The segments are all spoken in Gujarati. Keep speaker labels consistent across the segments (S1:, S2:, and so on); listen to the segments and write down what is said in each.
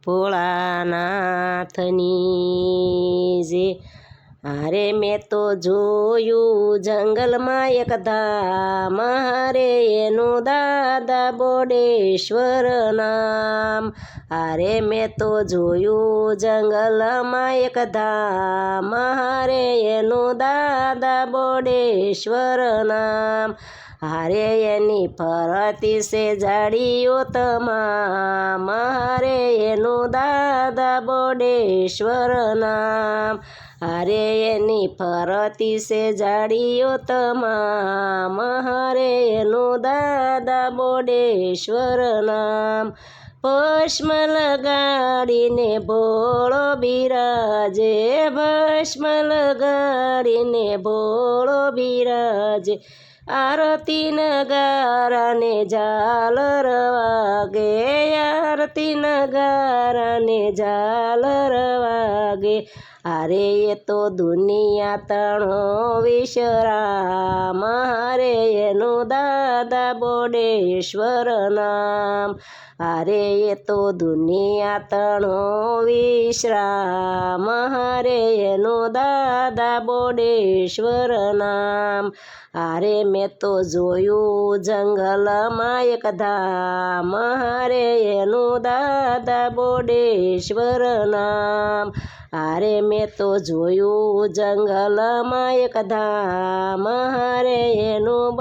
S1: ભોળાનાથની જે હારે મેં તો જોયું જંગલમાં એક ધામ હારે એનું દાદા બોડેશ્વર નામ હારે મેં તો જોયું જંગલમાં એક ધામ હારે એનું દાદા બોડેશ્વર નામ હારે એની ફરતી સે જાડીઓ તમામ હારે એનું દાદા બોડેશ્વર નામ હારે એની ફરતી સે જાડીઓ તમામ હારે એનું દાદા બોડેશ્વર નામ ભસ્મ લગાડીને ભોળો બિરાજે ભસ્મ લગાડીને ભોળો બિરાજે આરતી નગારાને ઝાલર વાગે આરતી નગારાને ઝાલર વાગે હારે એ તો દુનિયા તણો વિશ્રામ હારે એનું દાદા બોડેશ્વર નામ હારે એ તો દુનિયા તણો વિશ્રામ હારે એનું દાદા બોડેશ્વર નામ હારે મેં તો જોયું જંગલમાં એક ધામ હારે એનું દાદા બોડેશ્વર નામ હારે મેં તો જોયું જંગલમાં એક ધામ હારે એનું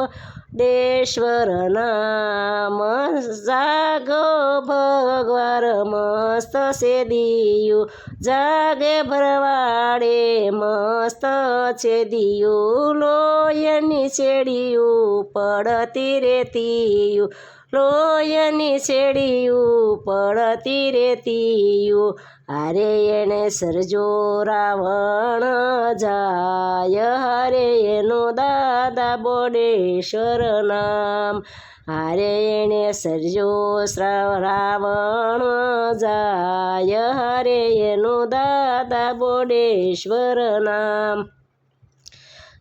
S1: બોડેશ્વર નામ જાગો ભગવાર મસ્ત છે દિયું જાગે ભરવાડે મસ્ત છે દિયું લોયની શેડિયું પડતી રેતીયું લોયની શેડિયું પડતી રેતીયું હારે એણે સરજો રાવણ જાય હારે એનું દાદા બોડેશ્વર નામ હારે એણે સરજો રાવણ જાય હારે એનું દાદા બોડેશ્વર નામ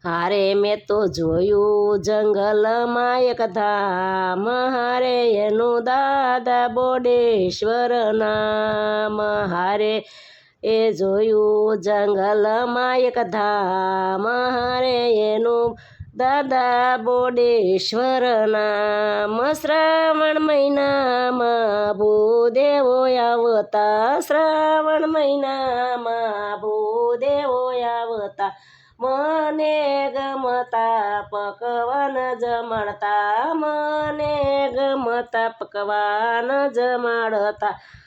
S1: હારે મેં તો જોયું જંગલમાં એક ધામ હારે એનું દાદા બોડેશ્વર નામ હારે એ જોયું જંગલમાં એક ધામ હારે એનું દાદા બોડેશ્વર નામ શ્રાવણ મહિનામાં ભૂદેવો આવતા શ્રાવણ મહિનામાં ભૂદેવો આવતા મને ગમતા પકવાન જમાડતા મને ગમતા પકવાન જમાડતા